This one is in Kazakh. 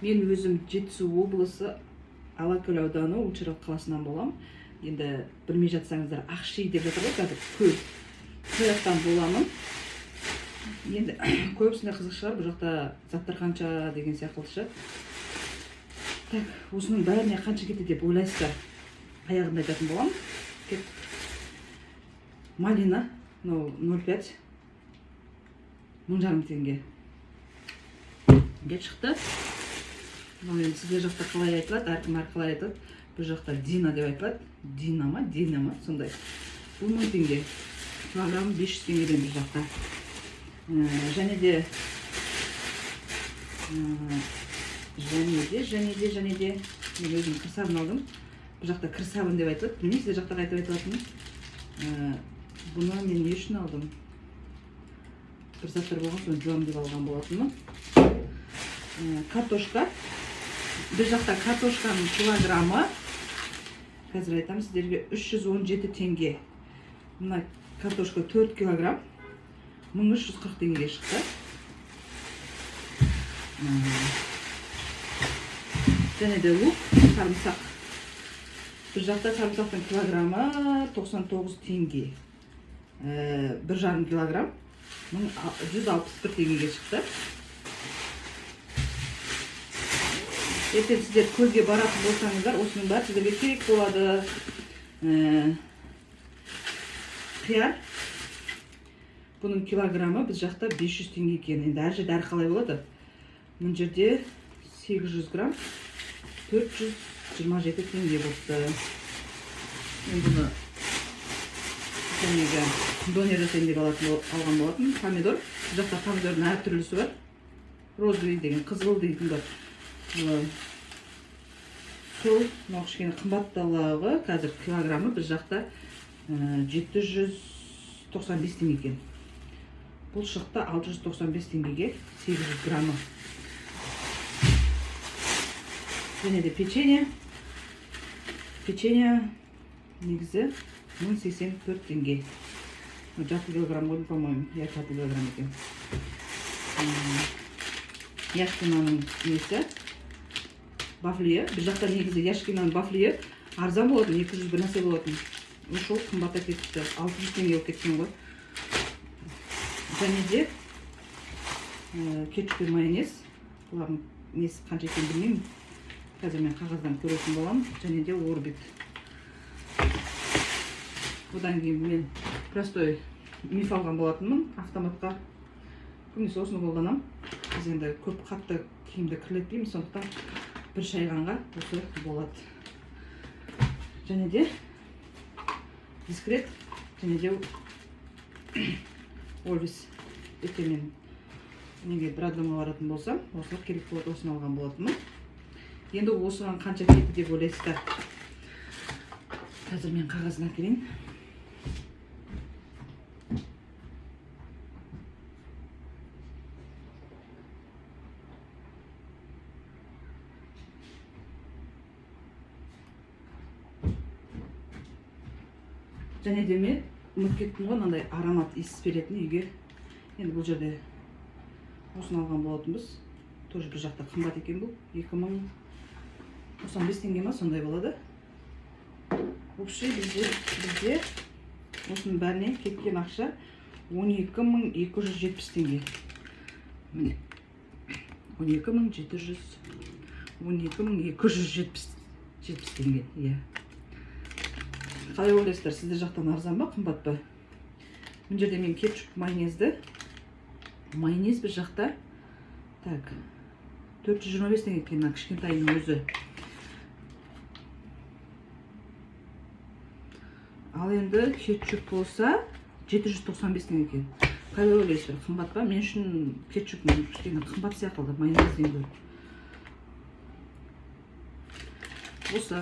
Мен өзім Жетісу облысы Алакөл ауданы Учарал қаласынан болам. Енді білмей жатсаңыздар, Ақши деп жатыр ғой, қазір көл. Сол жақтан боламын. Енді көбісіне қызық шығар, бұл жақта заттар қанша деген сияқтылшы. Так, осының бәріне қанша кетеді деп ойлайсыздар. Аяғында айтатын болам. Малина 0,5 мың теңге. Деп шықты. Сіздер жақта қалай айтылады, әркім қалай айтылады. Бұл жақта Дина деп айтылады. Дина ма, сондай. Бұл 1000 теңге. Килограмм 500 теңгеден бұл жақта. Және де мен өзім кір сабын алдым. Бұл жақта кір сабын деп айтылады. Білмеймін, сіздер жақта қайтып айтылатынын. Бұны мен не үшін алдым? Бір заттар болған соң жуам деп алған болатынмын. Картошка. Біз жақта картошканың килограммы, қазір айтамын сіздерге, 317 теңге. Мына картошка 4 килограмм 1340 теңгеге шықты. Және де лук, сарымсақ. Біз жақта сарымсақтың килограммы 99 теңге. 1,5 килограмм 161 теңгеге шықты. Ертең сіздер көлге баратын болсаңыздар, осының бәрі сіздерге керек болады. Қияр. Бұның килограммы біз жақта 500 теңге екен. Енді әр жерде қалай болады. Мұн жерде 800 грамм 427 теңге болыпты. Мен бұны донер жасайын деп алған болатын. Помидор. Біз жақта помидордың әр түрлісі бар. Розовый деген, қызыл дейтін бар. Сол, кішкене қымбатталығы, қазір килограммы біз жақта 795 теңге екен. Бұл шықты 695 теңгеге 800 граммы. Және де печенье. Печенье негізі 1084 теңге. Жарты килограмм ғой, по-моему, жарты килограмм екен. Яшкинаның несі. Бафлия. Біз жақта негізі яшкинаның бафлия арзан болатын, 200 бір нәрсе болатын. Ошол қымбатта кетті. 600 теңге кеткен ғой. Және де кетчуп пен майонез. Бұлардың несі қанша екен білмеймін. Қазір мен қағаздан көретін боламын. Және де орбит. Одан кейін мен простой миф алған болатынмын. Автоматқа көбінесе осыны қолданамын. Біз енді көп қатты киімді кірлетпейміз, сондықтан бір шайғанға осы болады. Және де дискрет, және де Олвис. Ертең мен неге бір адамға баратын болсам, осыны керек болады, осыны алған болатынмын. Енді осыған қанша кетті деп ойлайсыздар. Қазір мен қағазын әкелейін. Және де мен ұмытып кеттім ғой, мынандай аромат иіс беретін үйге. Енді бұл жерде осыны алған болатынбыз. Тоже бір жақта қымбат екен бұл. 2095 теңге ма, сондай болады. Вообще бізде осының бәріне кеткен ақша 12270 теңге. Міне 12270 теңге. Қалай ойлайсыздар, сіздер жақтан арзан ба, қымбат па? Бұл жерде мен кетчуп майонезді. Майонез біз жақта 425 теңге екен, кішкентайының өзі. Ал енді кетчуп болса 795 теңге екен. Қалай ойлайсыздар, қымбат па? Мен үшін кетчуп кішкене қымбат сияқтылды, майонезден гөрі. Осы